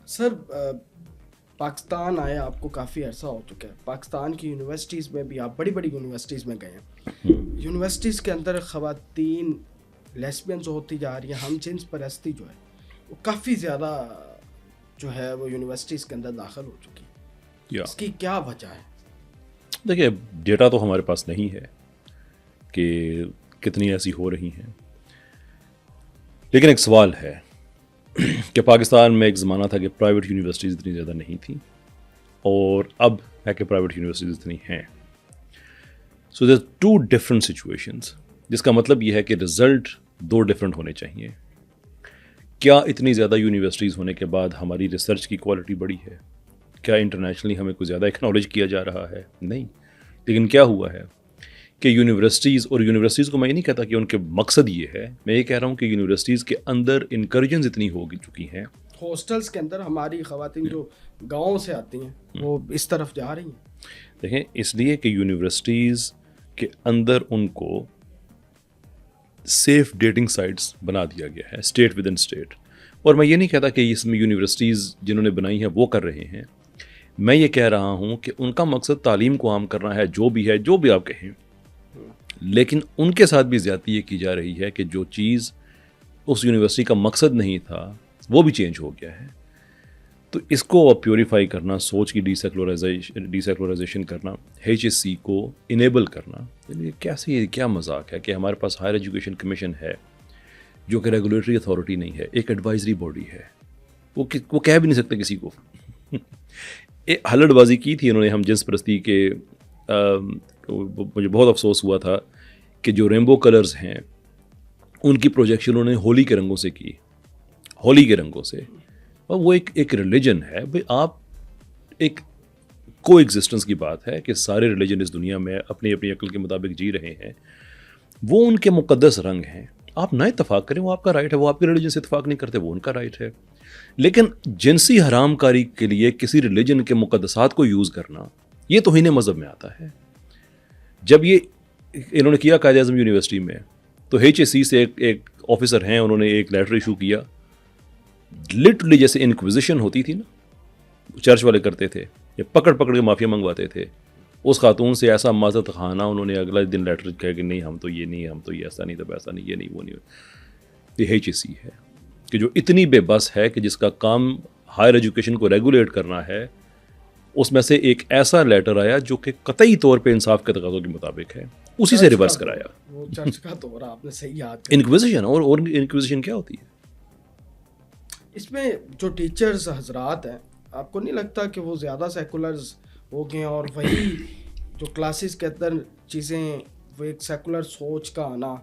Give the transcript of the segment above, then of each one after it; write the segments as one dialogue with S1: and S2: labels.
S1: سر پاکستان آئے آپ کو کافی عرصہ ہو چکا ہے. پاکستان کی یونیورسٹیز میں بھی آپ بڑی بڑی یونیورسٹیز میں گئے ہیں. یونیورسٹیز کے اندر خواتین لیسبینز ہوتی جا رہی ہیں, ہم جنس پرستی جو ہے وہ کافی زیادہ جو ہے وہ یونیورسٹیز کے اندر داخل ہو چکی ہے. اس کی کیا وجہ ہے؟
S2: دیکھیے, ڈیٹا تو ہمارے پاس نہیں ہے کہ کتنی ایسی ہو رہی ہیں, لیکن ایک سوال ہے کہ پاکستان میں ایک زمانہ تھا کہ پرائیویٹ یونیورسٹیز اتنی زیادہ نہیں تھیں, اور اب ہے کہ پرائیویٹ یونیورسٹیز اتنی ہیں. سو دیر ٹو ڈفرنٹ سچویشنز, جس کا مطلب یہ ہے کہ رزلٹ دو ڈفرنٹ ہونے چاہیے. کیا اتنی زیادہ یونیورسٹیز ہونے کے بعد ہماری ریسرچ کی کوالٹی بڑھی ہے؟ کیا انٹرنیشنلی ہمیں کوئی زیادہ ایکنالج کیا جا رہا ہے؟ نہیں. لیکن کیا ہوا ہے کہ یونیورسٹیز, اور یونیورسٹیز کو میں یہ نہیں کہتا کہ ان کے مقصد یہ ہے, میں یہ کہہ رہا ہوں کہ یونیورسٹیز کے اندر انکریجنز اتنی ہو چکی ہیں.
S1: ہاسٹلس کے اندر ہماری خواتین جو گاؤں سے آتی ہیں وہ اس طرف جا رہی ہیں.
S2: دیکھیں, اس لیے کہ یونیورسٹیز کے اندر ان کو سیف ڈیٹنگ سائٹس بنا دیا گیا ہے, اسٹیٹ ود ان اسٹیٹ. اور میں یہ نہیں کہتا کہ اس میں یونیورسٹیز جنہوں نے بنائی ہیں وہ کر رہے ہیں, میں یہ کہہ رہا ہوں کہ ان کا مقصد تعلیم کو عام کرنا ہے, جو بھی ہے, جو بھی آپ کہیں, لیکن ان کے ساتھ بھی زیادتی یہ کی جا رہی ہے کہ جو چیز اس یونیورسٹی کا مقصد نہیں تھا وہ بھی چینج ہو گیا ہے. تو اس کو پیوریفائی کرنا, سوچ کی ڈی سیکولرائزیشن کرنا, ایچ ایس سی کو انیبل کرنا, کیسے, یہ کیا مذاق ہے کہ ہمارے پاس ہائر ایجوکیشن کمیشن ہے جو کہ ریگولیٹری اتھارٹی نہیں ہے, ایک ایڈوائزری باڈی ہے, وہ کہہ بھی نہیں سکتے کسی کو. حلڑ بازی کی تھی انہوں نے ہم جنس پرستی کے, مجھے بہت افسوس ہوا تھا کہ جو ریمبو کلرز ہیں ان کی پروجیکشن انہوں نے ہولی کے رنگوں سے کی, ہولی کے رنگوں سے. اور وہ ایک ریلیجن ہے بھائی, آپ ایک کو ایگزسٹنس کی بات ہے کہ سارے ریلیجن اس دنیا میں اپنی اپنی عقل کے مطابق جی رہے ہیں, وہ ان کے مقدس رنگ ہیں, آپ نہ اتفاق کریں, وہ آپ کا رائٹ ہے, وہ آپ کے ریلیجن سے اتفاق نہیں کرتے, وہ ان کا رائٹ ہے. لیکن جنسی حرام کاری کے لیے کسی ریلیجن کے مقدسات کو یوز کرنا, یہ توہین مذہب میں آتا ہے. جب یہ انہوں نے کیا قائد اعظم یونیورسٹی میں, تو ایچ اے سی سے ایک آفیسر ہیں, انہوں نے ایک لیٹر ایشو کیا, لٹرلی جیسے انکویزیشن ہوتی تھی نا, چرچ والے کرتے تھے, یا پکڑ کے معافیا منگواتے تھے, اس خاتون سے ایسا معذرت خانہ انہوں نے اگلا دن لیٹر کہا کہ نہیں, ہم تو یہ نہیں, ہم تو یہ ایسا نہیں, تب ایسا نہیں, یہ نہیں, وہ نہیں. یہ ایچ اے سی ہے کہ جو اتنی بے بس ہے کہ جس کا کام ہائر ایجوکیشن کو ریگولیٹ کرنا ہے, اس میں سے ایک ایسا لیٹر آیا جو کہ قطعی طور پہ انصاف کے تقاضوں کے مطابق ہے, اسی سے ریورس کرایا.
S1: وہ چرچ کا دور آپ نے صحیح یاد کیا.
S2: انکویزیشن, اور انکویزیشن کیا ہوتی ہے؟
S1: اس میں جو ٹیچرز حضرات ہیں, آپ کو نہیں لگتا کہ وہ زیادہ سیکولرز ہو گئے ہیں, اور وہی جو کلاسز کے اندر چیزیں, وہ ایک سیکولر سوچ کا آنا,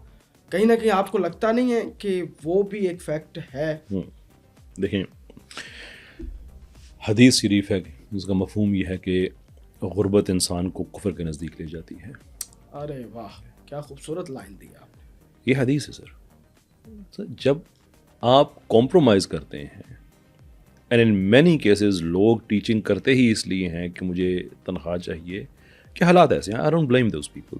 S1: کہیں نہ کہیں آپ کو لگتا نہیں ہے کہ وہ بھی ایک فیکٹ ہے؟
S2: دیکھیں, حدیث شریف ہے جس کا مفہوم یہ ہے کہ غربت انسان کو کفر کے نزدیک لے جاتی ہے.
S1: ارے واہ, کیا خوبصورت لائن دی آپ نے.
S2: یہ حدیث ہے سر. جب آپ کمپرومائز کرتے ہیں, اینڈ ان مینی کیسز لوگ ٹیچنگ کرتے ہی اس لیے ہیں کہ مجھے تنخواہ چاہیے, کہ حالات ایسے ہیں, I don't blame those people,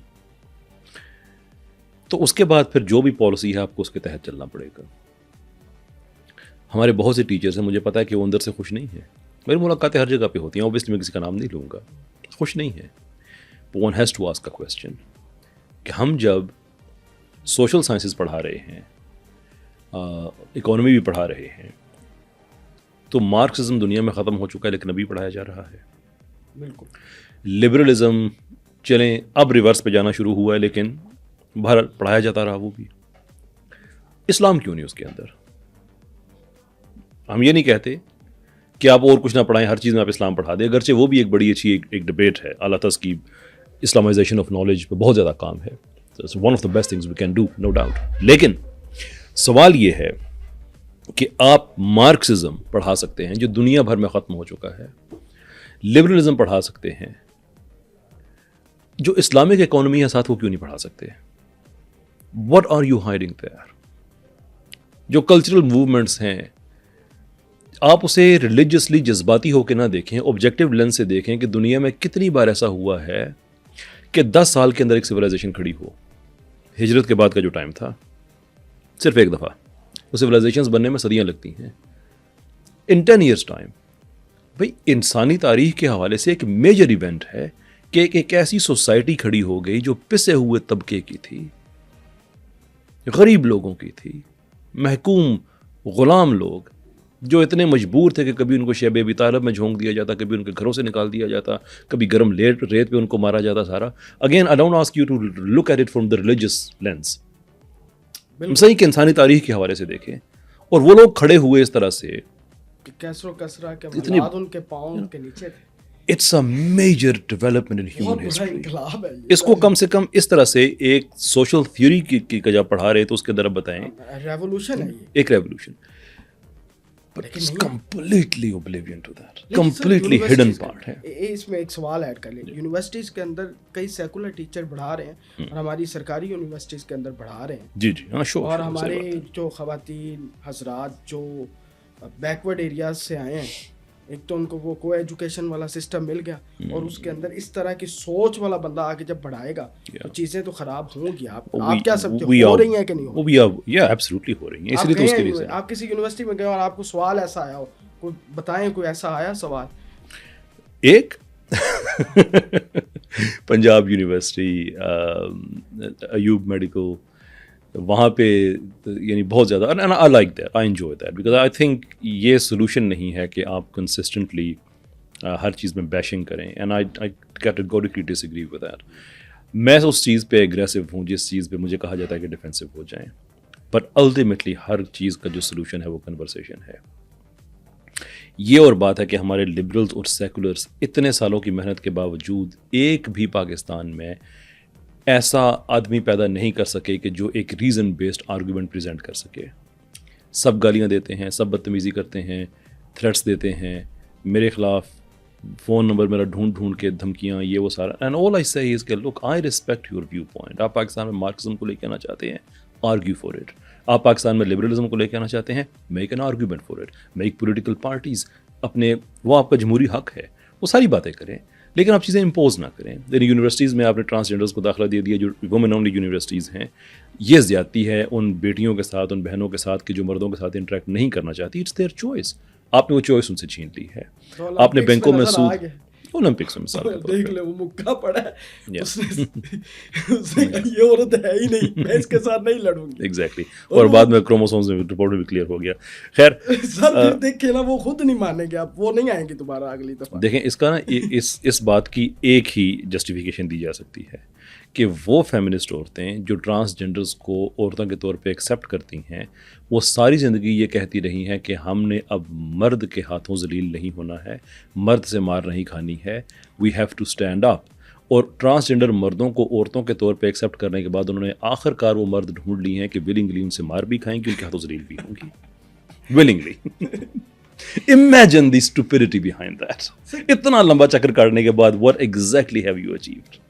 S2: تو اس کے بعد پھر جو بھی پالیسی ہے آپ کو اس کے تحت چلنا پڑے گا. ہمارے بہت سے ٹیچرز ہیں, مجھے پتا ہے کہ وہ اندر سے خوش نہیں ہیں, میری ملاقاتیں ہر جگہ پہ ہوتی ہیں, اوبیسلی میں کسی کا نام نہیں لوں گا, خوش نہیں ہے. One has to ask a question کہ ہم جب سوشل سائنسز پڑھا رہے ہیں, اکانومی بھی پڑھا رہے ہیں, تو مارکسزم دنیا میں ختم ہو چکا ہے لیکن ابھی پڑھایا جا رہا ہے.
S1: بالکل.
S2: لبرلزم چلیں اب ریورس پہ جانا شروع ہوا ہے, لیکن باہر پڑھایا جاتا رہا وہ بھی. اسلام کیوں نہیں اس کے اندر؟ ہم یہ نہیں کہتے کہ آپ اور کچھ نہ پڑھائیں, ہر چیز میں آپ اسلام پڑھا دیں, اگرچہ وہ بھی ایک بڑی اچھی ایک ڈبیٹ ہے. اعلیٰ تذکیب, اسلامائزیشن آف نالج پہ بہت زیادہ کام ہے. It's one of the best things we can do, no doubt. لیکن سوال یہ ہے کہ آپ مارکسزم پڑھا سکتے ہیں جو دنیا بھر میں ختم ہو چکا ہے, لبرلزم پڑھا سکتے ہیں, جو اسلامک اکانومی ہے ساتھ وہ کیوں نہیں پڑھا سکتے؟ What are you hiding there? جو کلچرل موومنٹس ہیں, آپ اسے ریلیجیسلی جذباتی ہو کے نہ دیکھیں, آبجیکٹو لینس سے دیکھیں کہ دنیا میں کتنی بار ایسا ہوا ہے کہ 10 سال کے اندر ایک سویلائزیشن کھڑی ہو. ہجرت کے بعد کا جو ٹائم تھا, صرف ایک دفعہ, وہ سویلائزیشنز بننے میں صدیاں لگتی ہیں. ان 10 years ٹائم. بھائی انسانی تاریخ کے حوالے سے ایک میجر ایونٹ ہے کہ ایک ایسی سوسائٹی کھڑی ہو گئی جو پسے ہوئے طبقے کی تھی, غریب لوگوں کی تھی, محکوم غلام لوگ جو اتنے مجبور تھے کہ کبھی ان کو شیب ابی طالب میں جھونک دیا جاتا, کبھی ان کے گھروں سے نکال دیا جاتا, کبھی گرم ریت پہ ان کو مارا جاتا سارا. Again I don't ask you to look at it from the religious lens, صحیح کہ انسانی تاریخ کے حوالے سے دیکھیں, اور وہ لوگ کھڑے ہوئے اس طرح سے
S1: کیسر و کسرا کے ملاد ان کے پاؤں کے نیچے تھے.
S2: It's a major development in human
S1: بہت بڑا
S2: ہسٹری.
S1: انقلاب ہے
S2: اس کو کم سے کم اس طرح سے ایک سوشل تھیوری کی جب پڑھا رہے تو اس کے اندر بتائیں
S1: ریولوشن ہے یہ,
S2: ایک revolution, but it's completely oblivion to that, completely hidden part ہے.
S1: اس میں ایک سوال ایڈ کر لیں, یونیورسٹیز کے اندر کئی سیکولر ٹیچر پڑھا رہے ہیں اور ہماری سرکاری یونیورسٹیز کے اندر پڑھا رہے ہیں.
S2: جی جی ہاں شور.
S1: اور ہمارے جو خواتین حضرات جو بیکورڈ ایریاز سے آئے ہیں, ایک تو ان کو وہ کو ایجوکیشن والا سسٹم مل گیا, اور اس کے اندر اس طرح کی سوچ والا بندہ آگے جب بڑھائے گا تو چیزیں تو خراب ہوں گی. آپ کیا سمجھتے ہو رہی ہیں کہ نہیں ہو رہی؟
S2: یا ایبسلیوٹلی ہو رہی ہیں. اسی لیے تو اس کے لیے
S1: آپ کسی یونیورسٹی میں گئے اور آپ کو سوال ایسا آیا ہو, کوئی بتائیں کوئی ایسا آیا سوال؟
S2: ایک پنجاب یونیورسٹی ایوب میڈیکل, وہاں پہ یعنی بہت زیادہ I like that, I enjoy that, because I think یہ سولوشن نہیں ہے کہ آپ کنسسٹنٹلی ہر چیز میں بیشنگ کریں, and I categorically disagree with that. میں اس چیز پہ اگریسو ہوں جس چیز پہ مجھے کہا جاتا ہے کہ ڈیفینسو ہو جائیں, پر الٹیمیٹلی ہر چیز کا جو سولوشن ہے وہ کنورسیشن ہے. یہ اور بات ہے کہ ہمارے لبرلز اور سیکولرز اتنے سالوں کی محنت کے باوجود ایک بھی پاکستان میں ایسا آدمی پیدا نہیں کر سکے کہ جو ایک ریزن بیسڈ آرگومنٹ پریزنٹ کر سکے. سب گالیاں دیتے ہیں, سب بدتمیزی کرتے ہیں, تھریٹس دیتے ہیں میرے خلاف, فون نمبر میرا ڈھونڈ کے دھمکیاں, یہ وہ سارا. And all I say is کہ look I respect your view point. آپ پاکستان میں مارکسزم کو لے کے آنا چاہتے ہیں, آرگیو فار اٹ. آپ پاکستان میں لبرلزم کو لے کے آنا چاہتے ہیں, make an argument for it. Make political parties اپنے, وہ آپ کا جمہوری حق ہے, وہ ساری باتیں کریں, لیکن آپ چیزیں امپوز نہ کریں. یعنی یونیورسٹیز میں آپ نے ٹرانسجینڈرز کو داخلہ دے دیا جو وومن اونلی یونیورسٹیز ہیں. یہ زیادتی ہے ان بیٹیوں کے ساتھ, ان بہنوں کے ساتھ کہ جو مردوں کے ساتھ انٹریکٹ نہیں کرنا چاہتی. It's their choice. آپ نے وہ چوائس ان سے چھین لی ہے. آپ نے بینکوں میں سود, اولمپکس میں مثال
S1: دیکھ لے وہ مکہ پڑا ہے, اس نے یہ عورت ہے ہی نہیں, میں اس کے ساتھ نہیں لڑوں گی.
S2: ایگزیکٹلی. اور بعد میں کروموسومز میں رپورٹ بھی کلیئر ہو گیا. خیر
S1: سر دیکھیں نا, وہ خود نہیں مانیں گے, آپ وہ نہیں آئیں گے دوبارہ اگلی دفعہ.
S2: دیکھیں اس کا نا اس بات کی ایک ہی جسٹیفیکیشن دی جا سکتی ہے کہ وہ فیمنسٹ عورتیں جو ٹرانسجینڈرز کو عورتوں کے طور پہ ایکسیپٹ کرتی ہیں, وہ ساری زندگی یہ کہتی رہی ہیں کہ ہم نے اب مرد کے ہاتھوں ذلیل نہیں ہونا ہے, مرد سے مار نہیں کھانی ہے, we have to stand up. اور ٹرانسجینڈر مردوں کو عورتوں کے طور پہ ایکسیپٹ کرنے کے بعد انہوں نے آخر کار وہ مرد ڈھونڈ لی ہیں کہ ولنگلی ان سے مار بھی کھائیں گی, ان کے ہاتھوں ذلیل بھی ہوں گی willingly. Imagine the stupidity behind that. اتنا لمبا چکر کاٹنے کے بعد what exactly have you achieved?